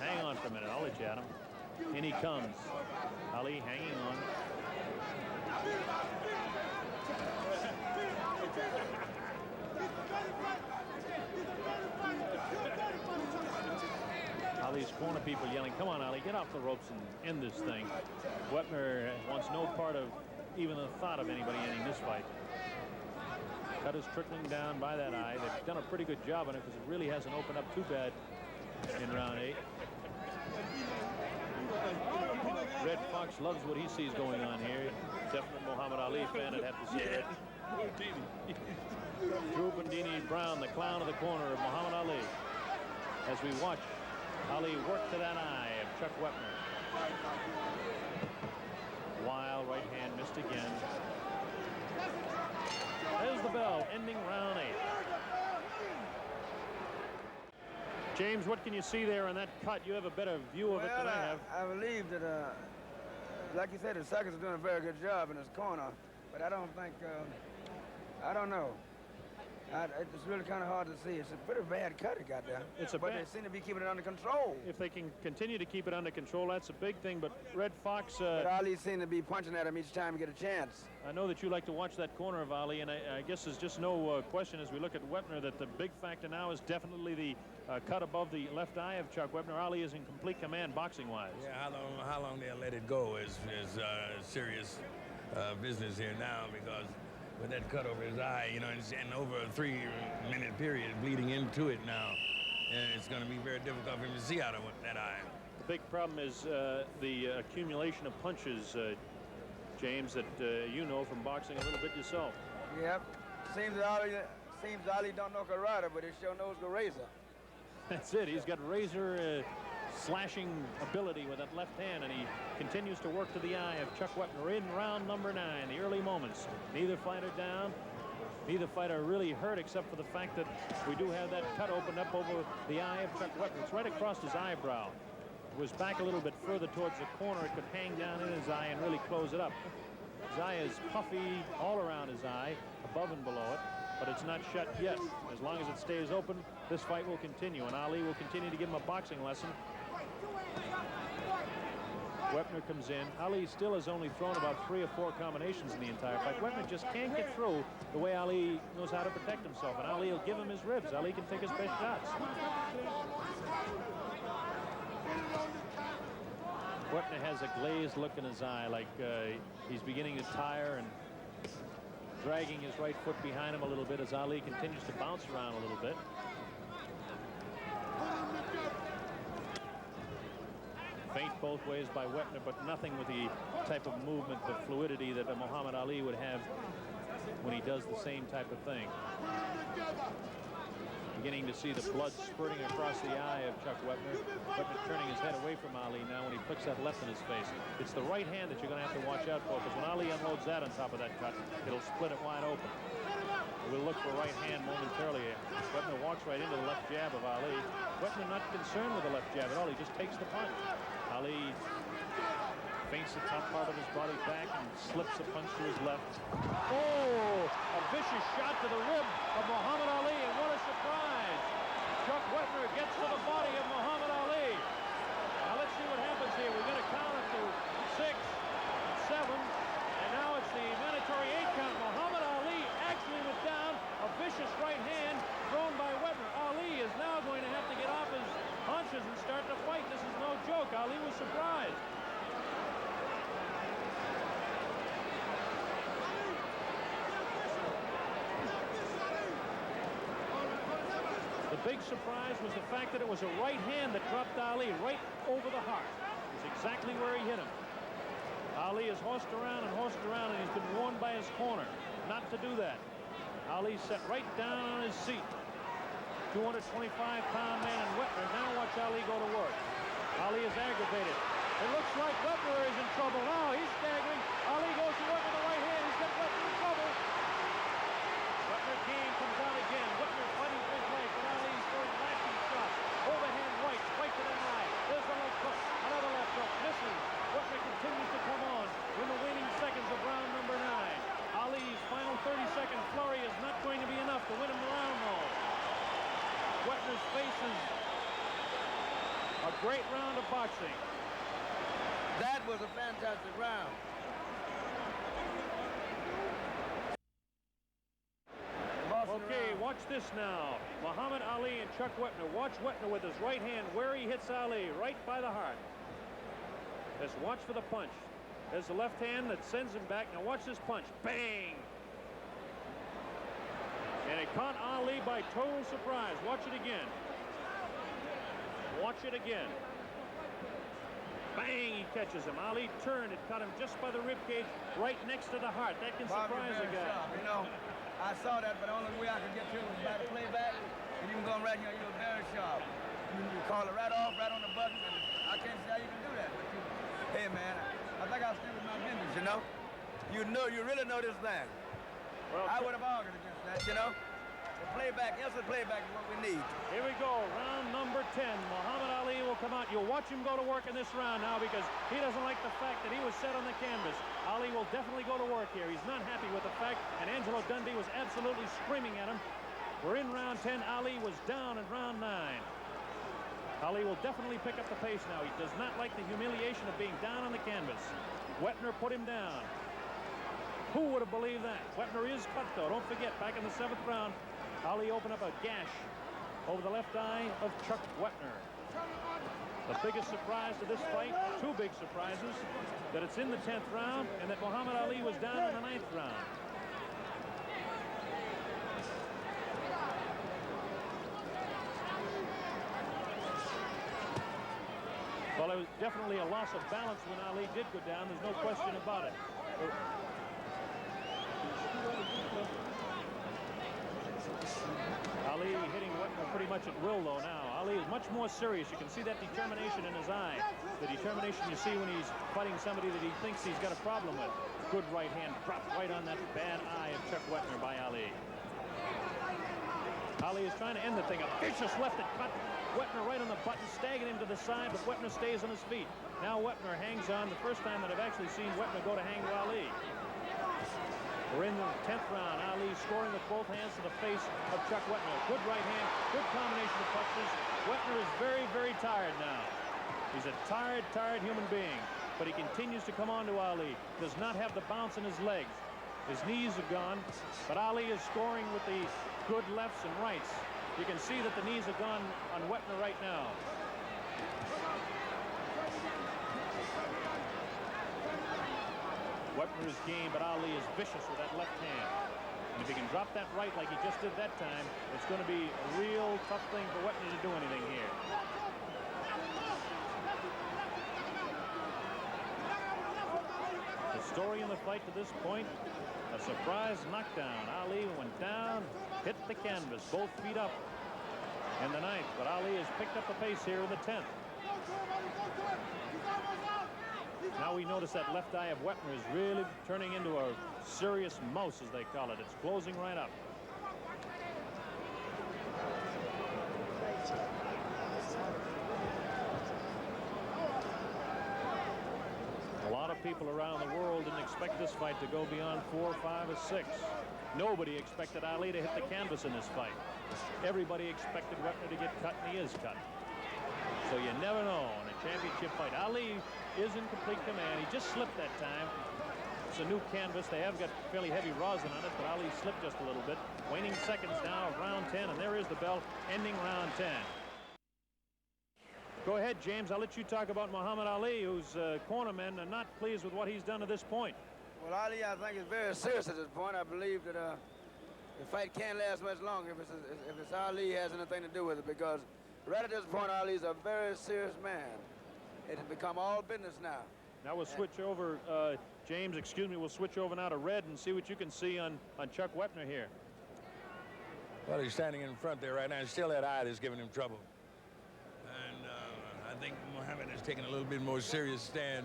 hang on for a minute. I'll let you at him. In he comes. Ali hanging on. Ali's corner people yelling, come on, Ali, get off the ropes and end this thing. Wepner wants no part of even the thought of anybody ending this fight. Cut is trickling down by that eye. They've done a pretty good job on it because it really hasn't opened up too bad in round 8. Red Fox loves what he sees going on here. Definite Muhammad Ali fan, I'd have to say that. Drew Bandini Brown, the clown of the corner of Muhammad Ali, as we watch Ali work to that eye of Chuck Wepner. Wild right hand missed again. There's the bell, ending round 8. James, what can you see there in that cut? You have a better view of it than I have. I believe that, like you said, the Suckers are doing a very good job in this corner, but I don't think, I don't know. It's really kind of hard to see. It's a pretty bad cut he got there. But they seem to be keeping it under control. If they can continue to keep it under control, that's a big thing. But Red Fox... but Ali seemed to be punching at him each time to get a chance. I know that you like to watch that corner of Ali, and I guess there's just no question as we look at Wepner that the big factor now is definitely the cut above the left eye of Chuck Wepner. Ali is in complete command boxing-wise. Yeah, how long they'll let it go is serious business here now, because with that cut over his eye, you know, and over a 3-minute period bleeding into it now, and it's going to be very difficult for him to see out of that eye. The big problem is the accumulation of punches, James, that you know from boxing a little bit yourself. Yep. Seems Ali don't know karate, but he sure knows the razor. That's it. He's got razor slashing ability with that left hand, and he continues to work to the eye of Chuck Wepner in round number 9, the early moments. Neither fighter down, neither fighter really hurt, except for the fact that we do have that cut opened up over the eye of Chuck Wepner. It's right across his eyebrow. It was back a little bit further towards the corner. It could hang down in his eye and really close it up. His eye is puffy all around his eye, above and below it, but it's not shut yet. As long as it stays open, this fight will continue, and Ali will continue to give him a boxing lesson. Wepner comes in. Ali still has only thrown about 3 or 4 combinations in the entire fight. Wepner just can't get through the way Ali knows how to protect himself, and Ali will give him his ribs. Ali can take his best shots. Wepner has a glazed look in his eye, like he's beginning to tire, and dragging his right foot behind him a little bit as Ali continues to bounce around a little bit. Feint both ways by Wepner, but nothing with the type of movement, the fluidity that Muhammad Ali would have when he does the same type of thing. Beginning to see the blood spurting across the eye of Chuck Wepner. Wepner turning his head away from Ali now when he flicks that left in his face. It's the right hand that you're going to have to watch out for, because when Ali unloads that on top of that cut, it'll split it wide open. We'll look for right hand momentarily. Wepner walks right into the left jab of Ali. Wepner not concerned with the left jab at all. He just takes the punch. Ali feints the top part of his body back and slips a punch to his left. Oh, a vicious shot to the rib of Muhammad Ali, and what a surprise. Chuck Wepner gets to the body of Muhammad Ali. Now let's see what happens here. We're going to count it to 6, 7, and now it's the mandatory 8 count. Muhammad Ali actually went down. A vicious right hand thrown by Wepner. Ali is now going to have to get off his punches and start to fight. This is no joke. Ali was surprised. The big surprise was the fact that it was a right hand that dropped Ali right over the heart. It was exactly where he hit him. Ali has horsed around, and he's been warned by his corner not to do that. Ali sat right down on his seat. 225-pound man in Wepner. Now watch Ali go to work. Ali is aggravated. It looks like Wepner is in trouble. Now he's staggering. Ali goes to work with the right hand. He's got Wepner in trouble. Wepner game comes out again. Wepner fighting for his life, but Ali's throwing lashing shots. Overhand right to the eye. There's a left hook. Another left hook. Misses. Wepner continues to come on in the waning seconds of round number 9. Ali's final 30-second flurry is not going to be enough to win him the round, though. Wepner's faces a great round of boxing. That was a fantastic round. Okay, watch this now. Muhammad Ali and Chuck Wepner. Watch Wepner with his right hand where he hits Ali, right by the heart. Just watch for the punch. There's the left hand that sends him back. Now watch this punch. Bang! Caught Ali by total surprise. Watch it again. Watch it again. Bang, he catches him. Ali turned, it caught him just by the rib cage, right next to the heart. That can surprise a guy. Sharp. You know, I saw that, but the only way I could get to it was by the playback. And you can go right here, you were very sharp. You call it right off, right on the button, and I can't see how you can do that. But hey, man, I think I'll stick with my business, you know? You really know this thing. Well, I would have argued against that, you know? The playback, instant playback is what we need. here we go, round number 10. Muhammad Ali will come out. You'll watch him go to work in this round now because he doesn't like the fact that he was set on the canvas. Ali will definitely go to work here. He's not happy with the fact, and Angelo Dundee was absolutely screaming at him. We're in round 10. Ali was down in round 9. Ali will definitely pick up the pace now. He does not like the humiliation of being down on the canvas. Wepner put him down. Who would have believed that? Wepner is cut, though. Don't forget, back in the 7th round, Ali opened up a gash over the left eye of Chuck Wepner. The biggest surprise to this fight, two big surprises, that it's in the 10th round and that Muhammad Ali was down in the 9th round. Well, it was definitely a loss of balance when Ali did go down. There's no question about it. Ali hitting Wepner pretty much at will, though, now. Ali is much more serious. You can see that determination in his eye. The determination you see when he's fighting somebody that he thinks he's got a problem with. Good right hand dropped right on that bad eye of Chuck Wepner by Ali. Ali is trying to end the thing. A vicious left that cut Wepner right on the button, staggering him to the side, but Wepner stays on his feet. Now Wepner hangs on. The first time that I've actually seen Wepner go to hang to Ali. We're in the 10th round. Ali scoring with both hands to the face of Chuck Wepner. Good right hand, good combination of punches. Wepner is very, very tired now. He's a tired human being, but he continues to come on to Ali. Does not have the bounce in his legs. His knees are gone, but Ali is scoring with the good lefts and rights. You can see that the knees are gone on Wepner right now. Wepner is game, but Ali is vicious with that left hand. And if he can drop that right like he just did that time, it's going to be a real tough thing for Wepner to do anything here. The story in the fight to this point, a surprise knockdown. Ali went down, hit the canvas, both feet up in the 9th, but Ali has picked up the pace here in the 10th. Now we notice that left eye of Wepner is really turning into a serious mouse, as they call it. It's closing right up. A lot of people around the world didn't expect this fight to go beyond 4, 5, or 6. Nobody expected Ali to hit the canvas in this fight. Everybody expected Wepner to get cut, and he is cut. So you never know in a championship fight. Ali is in complete command. He just slipped that time. It's a new canvas. They have got fairly heavy rosin on it, but Ali slipped just a little bit. Waning seconds now of round 10, and there is the bell ending round 10. Go ahead, James. I'll let you talk about Muhammad Ali, whose cornermen are not pleased with what he's done to this point. Well, Ali, I think, is very serious at this point. I believe that the fight can't last much longer if it's Ali has anything to do with it, because right at this point, Ali's a very serious man. It has become all business now. Now we'll switch over, James, excuse me, we'll switch over now to red and see what you can see on Chuck Wepner here. Well, he's standing in front there right now. Still that eye that's giving him trouble. And I think Muhammad has taken a little bit more serious stand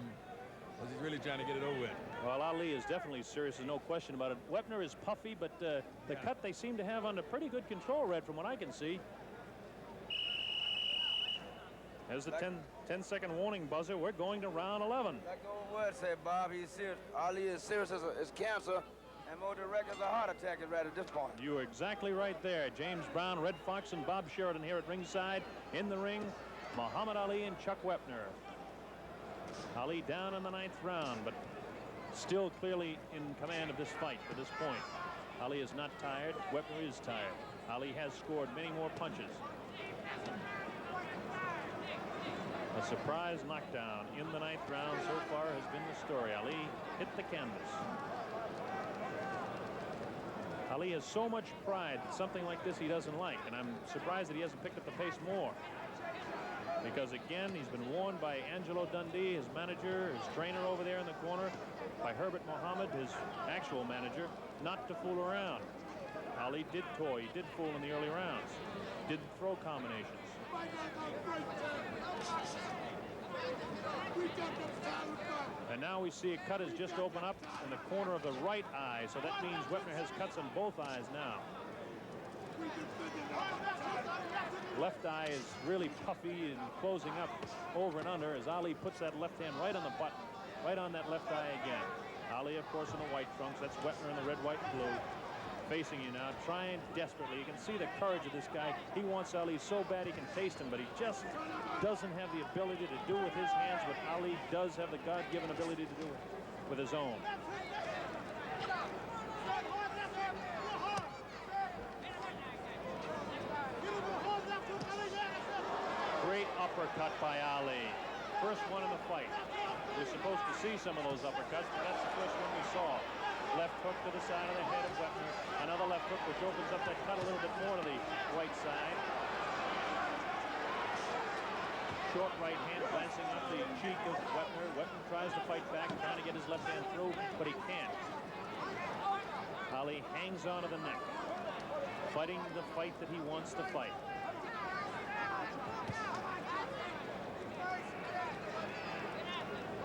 because he's really trying to get it over with. Well, Ali is definitely serious. There's no question about it. Wepner is puffy, but the cut they seem to have under pretty good control, Red, from what I can see. There's the 10-second warning buzzer. We're going to round 11. Like the old word said, Bob, he's serious. Ali is serious as cancer, and more direct as a heart attack is right at this point. You are exactly right there. James Brown, Red Fox, and Bob Sheridan here at ringside. In the ring, Muhammad Ali and Chuck Wepner. Ali down in the 9th round, but still clearly in command of this fight at this point. Ali is not tired. Wepner is tired. Ali has scored many more punches. A surprise knockdown in the 9th round so far has been the story. Ali hit the canvas. Ali has so much pride that something like this he doesn't like, and I'm surprised that he hasn't picked up the pace more. Because again, he's been warned by Angelo Dundee, his manager, his trainer over there in the corner, by Herbert Mohammed, his actual manager, not to fool around. Ali did toy, he did fool in the early rounds, did throw combinations. And now we see a cut has just opened up in the corner of the right eye, so that means Wepner has cuts on both eyes now. Left eye is really puffy and closing up over and under as Ali puts that left hand right on the button, right on that left eye again. Ali, of course, in the white trunks. That's Wepner in the red, white, and blue. Facing you now, trying desperately. You can see the courage of this guy. He wants Ali so bad he can taste him, but he just doesn't have the ability to do with his hands what Ali does have the God-given ability to do with his own. Great uppercut by Ali. First one in the fight. We're supposed to see some of those uppercuts, but that's the first one we saw. Left hook to the side of the head of Wepner. Another left hook which opens up that cut a little bit more to the right side. Short right hand glancing up the cheek of Wepner. Wepner tries to fight back, trying to get his left hand through, but he can't. Ali hangs on to the neck, fighting the fight that he wants to fight.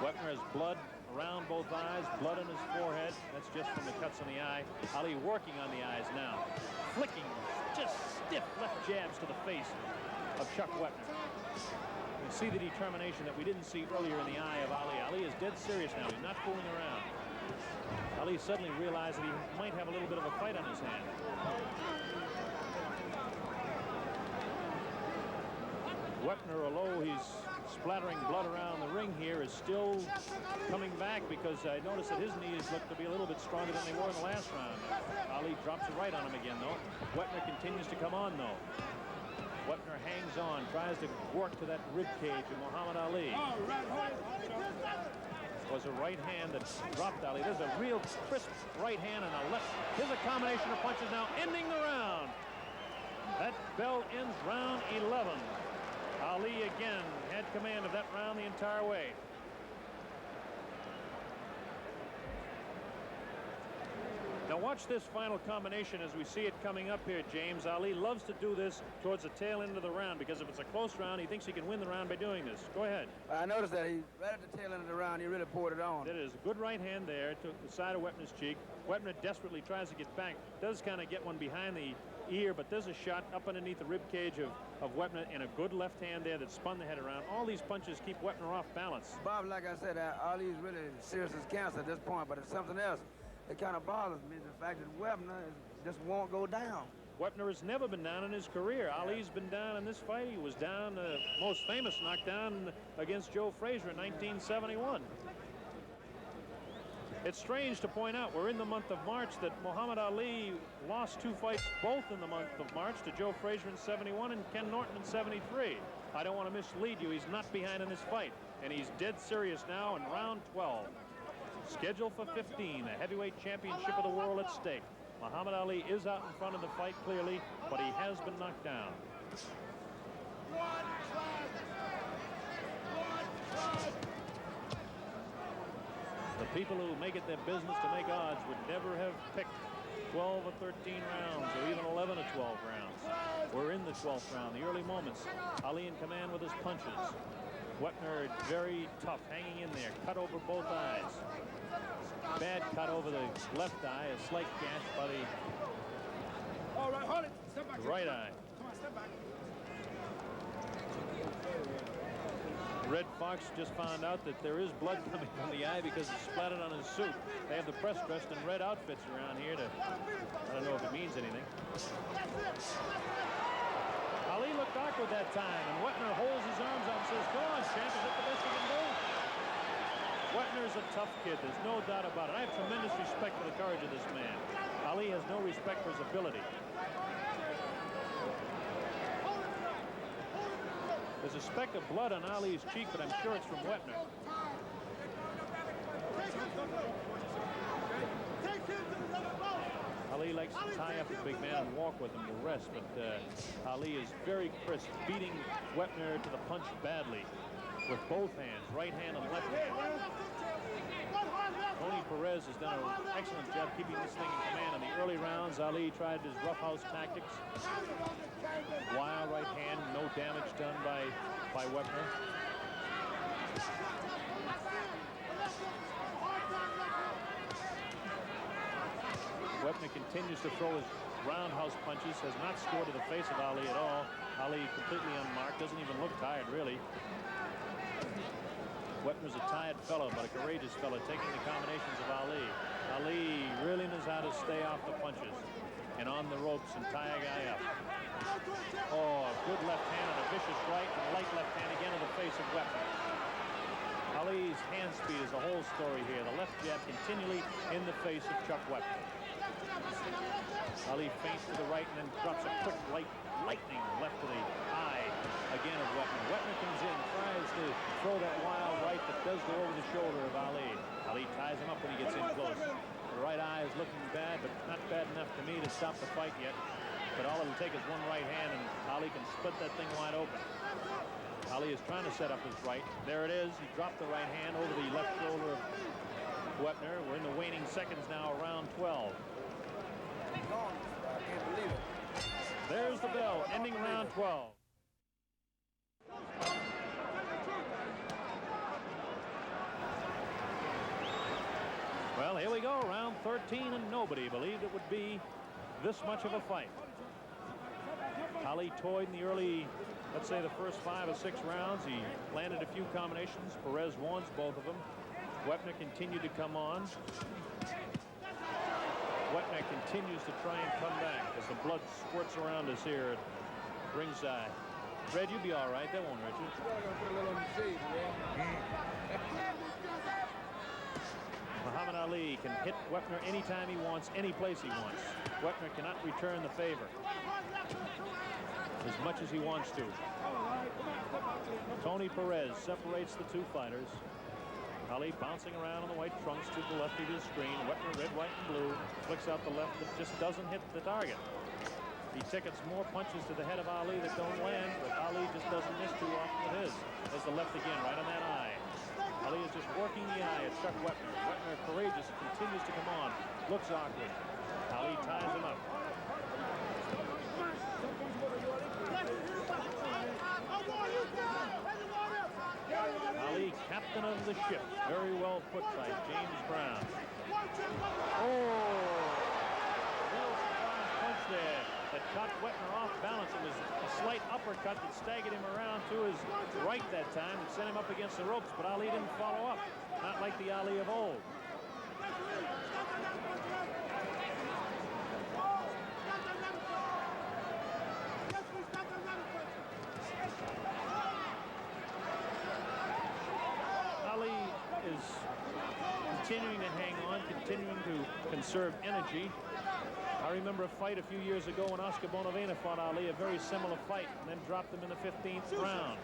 Wepner has blood around both eyes, blood on his forehead. That's just from the cuts on the eye. Ali working on the eyes now. Flicking just stiff left jabs to the face of Chuck Wepner. You see the determination that we didn't see earlier in the eye of Ali. Ali is dead serious now. He's not fooling around. Ali suddenly realized that he might have a little bit of a fight on his hand. Wepner, although he's splattering blood around the ring here, is still coming back because I noticed that his knees look to be a little bit stronger than they were in the last round. Ali drops a right on him again, though. Wepner continues to come on, though. Wepner hangs on, tries to work to that rib cage of Muhammad Ali. Was a right hand that dropped Ali. There's a real crisp right hand and a left. Here's a combination of punches now, ending the round. That bell ends round 11. Ali again had command of that round the entire way. Now watch this final combination as we see it coming up here, James. Ali loves to do this towards the tail end of the round because if it's a close round, he thinks he can win the round by doing this. Go ahead. I noticed that he, right at the tail end of the round, he really poured it on. That is a good right hand there to the side of Wepner's cheek. Wepner desperately tries to get back. Does kind of get one behind the ear, but there's a shot up underneath the rib cage of Wepner and a good left hand there that spun the head around. All these punches keep Wepner off balance. Bob, like I said, Ali is really serious as cancer at this point, but it's something else that kind of bothers me, the fact that Wepner just won't go down. Wepner has never been down in his career. Ali's been down in this fight. He was down, most famous knockdown against Joe Frazier in 1971. It's strange to point out we're in the month of March that Muhammad Ali lost two fights both in the month of March to Joe Frazier in 71 and Ken Norton in 73. I don't want to mislead you. He's not behind in this fight, and he's dead serious now in round 12. Scheduled for 15, the heavyweight championship of the world at stake. Muhammad Ali is out in front of the fight clearly, but he has been knocked down. The people who make it their business to make odds would never have picked 12 or 13 rounds or even 11 or 12 rounds. We're in the 12th round, the early moments. Ali in command with his punches. Wepner very tough, hanging in there, cut over both eyes. Bad cut over the left eye, a slight gash by the right eye. Come on, step back. Red Fox just found out that there is blood coming from the eye because it's splattered on his suit. They have the press dressed in red outfits around here to, I don't know if it means anything. Ali looked awkward that time, and Wepner holds his arms up and says, "Go on, champ, is that the best you can do?" Wepner's a tough kid, there's no doubt about it. I have tremendous respect for the courage of this man. Ali has no respect for his ability. There's a speck of blood on Ali's cheek, but I'm sure it's from Wepner. Ali likes to tie up the big man and walk with him to rest, but Ali is very crisp, beating Wepner to the punch badly with both hands, right hand and left hand. Tony Perez has done an excellent job keeping this thing in command. In the early rounds, Ali tried his roughhouse tactics. Wild right hand, no damage done by Wepner. Wepner continues to throw his roundhouse punches, has not scored to the face of Ali at all. Ali completely unmarked, doesn't even look tired, really. Wepner's a tired fellow, but a courageous fellow, taking the combinations of Ali. Ali really knows how to stay off the punches and on the ropes and tie a guy up. Oh, a good left hand and a vicious right, and a light left hand again to the face of Wepner. Ali's hand speed is the whole story here. The left jab continually in the face of Chuck Wepner. Ali feints to the right and then drops a quick lightning left to the eye again of Wepner. Wepner comes in, tries to throw that wild right that does go over the shoulder of Ali. Ali ties him up when he gets in close. The right eye is looking bad, but not bad enough to me to stop the fight yet. But all it'll take is one right hand, and Ali can split that thing wide open. Ali is trying to set up his right. There it is. He dropped the right hand over the left shoulder of Wepner. We're in the waning seconds now, round 12. I can't believe it. There's the bell, ending round 12. Well, here we go, round 13, and nobody believed it would be this much of a fight. Ali toyed in the early, let's say the first 5 or 6 rounds. He landed a few combinations. Perez won both of them. Wepner continued to come on. Wepner continues to try and come back as the blood squirts around us here at ringside. Red, you'll be all right. That won't hurt you. Put a little on the shade, Muhammad Ali can hit Wepner anytime he wants, any place he wants. Wepner cannot return the favor as much as he wants to. Tony Perez separates the two fighters. Ali bouncing around on the white trunks to the left of his screen. Wepner, red, white, and blue, flicks out the left that just doesn't hit the target. He tickets more punches to the head of Ali that don't land, but Ali just doesn't miss too often with his. There's the left again, right on that eye. Ali is just working the eye at Chuck Wepner. Wepner, courageous, continues to come on. Looks awkward. Ali ties him up. Ali, captain of the ship. Very well put by James Brown. Oh! Real strong punch there that caught Wepner off balance. It was a slight uppercut that staggered him around to his right that time and sent him up against the ropes, but Ali didn't follow up. Not like the Ali of old. Ali is continuing to hang on, continuing to conserve energy. I remember a fight a few years ago when Oscar Bonavena fought Ali, a very similar fight, and then dropped him in the 15th round.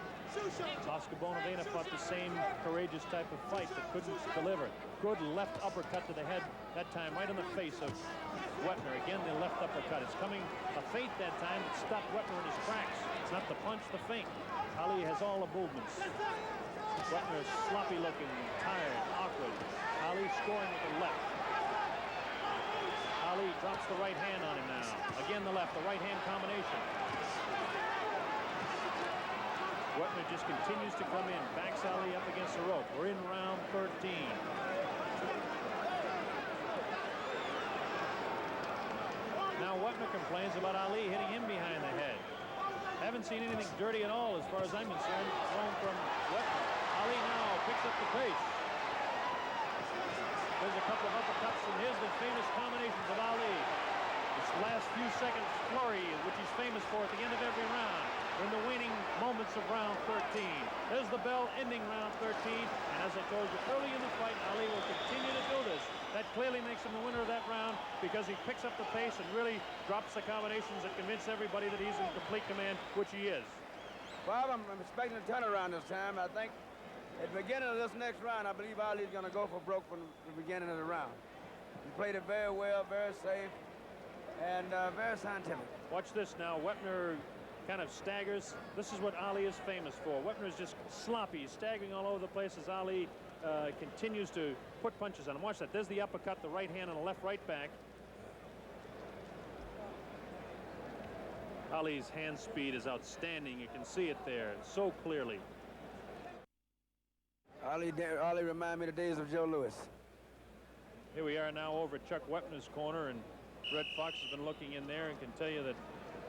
Oscar Bonavena fought the same courageous type of fight but couldn't deliver. Good left uppercut to the head, that time right in the face of Wepner. Again, the left uppercut. It's coming a feint that time that stopped Wepner in his tracks. It's not the punch, the feint. Ali has all the movements. Wepner is sloppy looking, tired, awkward. Ali scoring with the left. Ali drops the right hand on him now. Again, the left, the right hand combination. Wepner just continues to come in, backs Ali up against the rope. We're in round 13. Now Wepner complains about Ali hitting him behind the head. Haven't seen anything dirty at all as far as I'm concerned, thrown from Wepner. Ali now picks up the pace. There's a couple of uppercuts, and here's the famous combinations of Ali. This last few seconds flurry, which he's famous for at the end of every round. We're in the waning moments of round 13. There's the bell ending round 13, and as I told you early in the fight, Ali will continue to do this. That clearly makes him the winner of that round because he picks up the pace and really drops the combinations that convince everybody that he's in complete command, which he is. Bob, I'm expecting a turnaround this time. I think at the beginning of this next round, I believe Ali's going to go for broke from the beginning of the round. He played it very well, very safe. and very scientific. Watch this now. Wepner kind of staggers. This is what Ali is famous for. Wepner is just sloppy, staggering all over the place as Ali continues to put punches on him. Watch that. There's the uppercut, the right hand, and the left right back. Ali's hand speed is outstanding. You can see it there so clearly. Ali remind me of the days of Joe Louis. Here we are now over at Chuck Wepner's corner, and Red Fox has been looking in there and can tell you that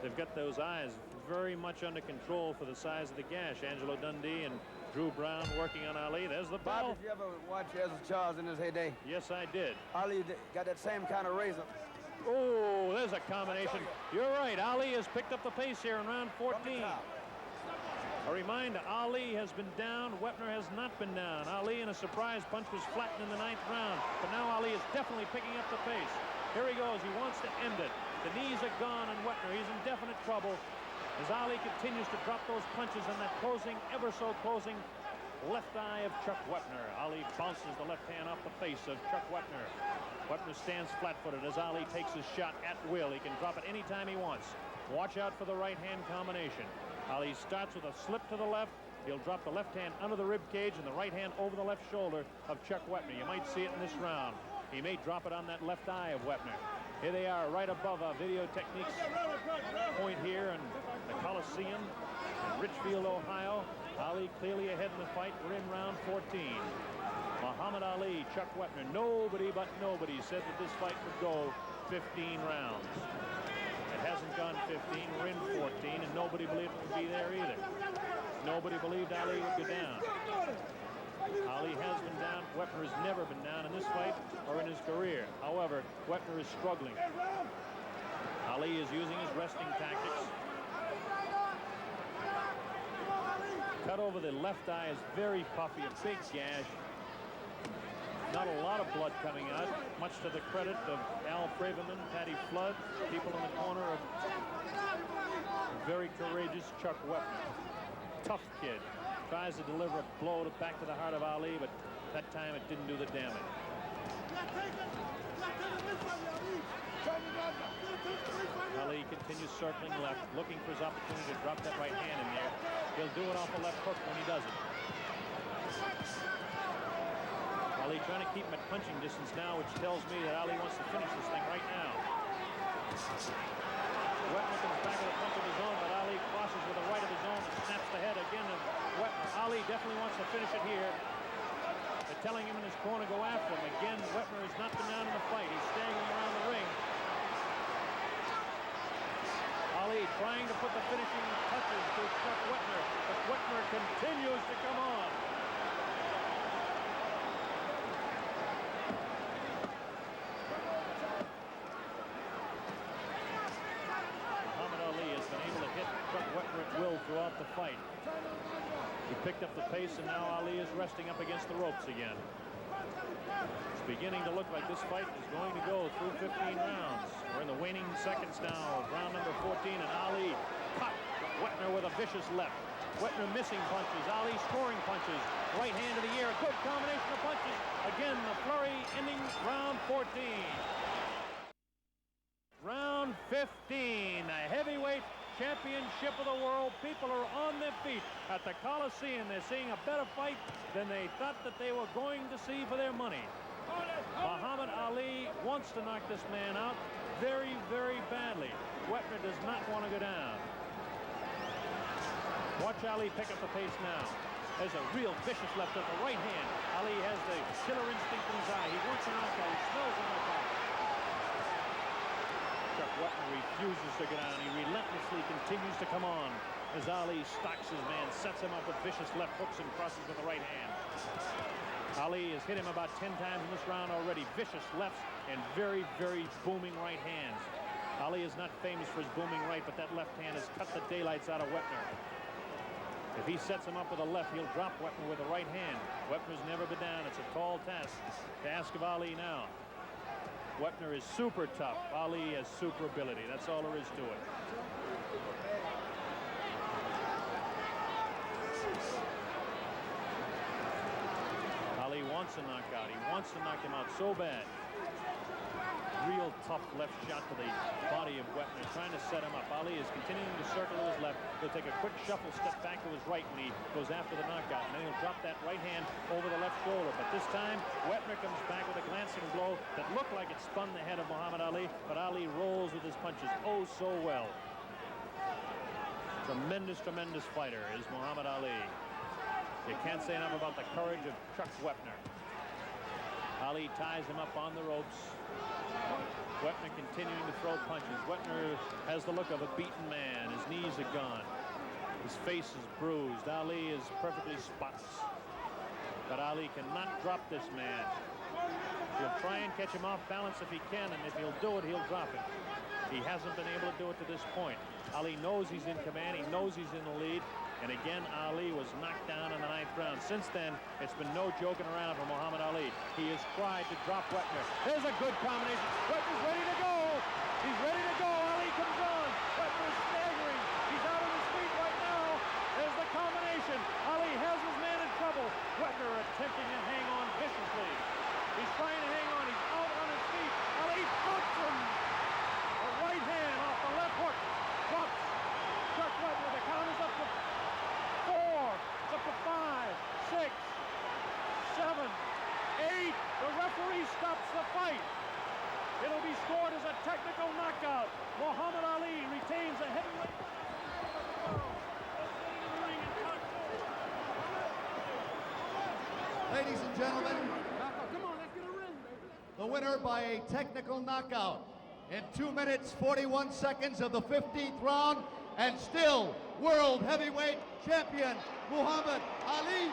they've got those eyes very much under control for the size of the gash. Angelo Dundee and Drew Brown working on Ali. There's the battle. Bob, did you ever watch Ezra Charles in his heyday? Yes, I did. Ali got that same kind of razor. Oh, there's a combination. You're right. Ali has picked up the pace here in round 14. A reminder, Ali has been down. Wepner has not been down. Ali in a surprise punch was flattened in the 9th round. But now Ali is definitely picking up the pace. Here he goes. He wants to end it. The knees are gone on Wepner. He's in definite trouble as Ali continues to drop those punches in that closing, ever so closing left eye of Chuck Wepner. Ali bounces the left hand off the face of Chuck Wepner. Wepner stands flat-footed as Ali takes his shot at will. He can drop it anytime he wants. Watch out for the right hand combination. Ali starts with a slip to the left. He'll drop the left hand under the rib cage and the right hand over the left shoulder of Chuck Wepner. You might see it in this round. He may drop it on that left eye of Wepner. Here they are right above our video techniques point here in the Coliseum in Richfield, Ohio. Ali clearly ahead in the fight. We're in round 14. Muhammad Ali, Chuck Wepner. Nobody but nobody said that this fight would go 15 rounds. It hasn't gone 15. We're in 14, and nobody believed it would be there either. Nobody believed Ali would go down. Ali has been down. Wepner has never been down in this fight or in his career. However, Wepner is struggling. Ali is using his resting tactics. Cut over the left eye is very puffy, a big gash. Not a lot of blood coming out, much to the credit of Al Braverman, Patty Flood, people in the corner of very courageous Chuck Wepner. Tough kid. Tries to deliver a blow back to the heart of Ali, but that time it didn't do the damage. Ali continues circling left, looking for his opportunity to drop that right hand in there. He'll do it off the left hook when he does it. Ali trying to keep him at punching distance now, which tells me that Ali wants to finish this thing right now. Wepner comes back with a punch of his own, but Ali crosses with a right of his own and snaps the head again of Wepner. Ali definitely wants to finish it here. They're telling him in his corner to go after him. Again, Wepner has not been down in the fight. He's staggering around the ring. Ali trying to put the finishing touches to Chuck Wepner, but Wepner continues to come on. Muhammad Ali has been able to hit Chuck Wepner at will throughout the fight. He picked up the pace, and now Ali is resting up against the ropes again. It's beginning to look like this fight is going to go through 15 rounds. We're in the waning seconds now of round number 14, and Ali caught Wepner with a vicious left. Wepner missing punches, Ali scoring punches. Right hand to the air, a good combination of punches. Again, the flurry ending round 14. Round 15, the heavyweight championship of the world. People are on their feet at the Coliseum. They're seeing a better fight than they thought that they were going to see for their money. Muhammad Ali wants to knock this man out very, very badly. Wepner does not want to go down. Watch Ali pick up the pace now. There's a real vicious left at the right hand. Ali has the killer instinct in his eye. He wants a knockout. He smells a knockout. Chuck Wepner refuses to go down. He relentlessly continues to come on as Ali stalks his man, sets him up with vicious left hooks and crosses with the right hand. Ali has hit him about 10 times in this round already. Vicious lefts and very, very booming right hands. Ali is not famous for his booming right, but that left hand has cut the daylights out of Wepner. If he sets him up with a left, he'll drop Wepner with a right hand. Wepner's never been down. It's a tall task to ask of Ali now. Wepner is super tough. Ali has super ability. That's all there is to it. Ali wants a knockout. He wants to knock him out so bad. real tough left shot to the body of Wepner, trying to set him up. Ali is continuing to circle to his left. He'll take a quick shuffle step back to his right when he goes after the knockout, and then he'll drop that right hand over the left shoulder. But this time, Wepner comes back with a glancing blow that looked like it spun the head of Muhammad Ali, but Ali rolls with his punches oh so well. Tremendous, tremendous fighter is Muhammad Ali. You can't say enough about the courage of Chuck Wepner. Ali ties him up on the ropes. Wepner continuing to throw punches. Wepner has the look of a beaten man. His knees are gone. His face is bruised. Ali is perfectly spotless. But Ali cannot drop this man. He'll try and catch him off balance if he can, and if he'll do it, he'll drop it. He hasn't been able to do it to this point. Ali knows he's in command. He knows he's in the lead. And again, Ali was knocked down in the 9th round. Since then, it's been no joking around for Muhammad Ali. He has tried to drop Wepner. There's a good combination. Wepner's ready to go. He's ready to go. Ali comes on. Wepner's staggering. He's out on his feet right now. There's the combination. Ali has his man in trouble. Wepner attempting to hang on viciously. He's trying to hang on. He's out on his feet. Ali hooks him. A right hand off the left hook. Drops Chuck Wepner. The count is up to 4, up to 5, 6, 7, 8. The referee stops the fight. It'll be scored as a technical knockout. Muhammad Ali retains the heavyweight. Ladies and gentlemen, the winner by a technical knockout in 2 minutes, 41 seconds of the 15th round, and still world heavyweight champion, Muhammad Ali.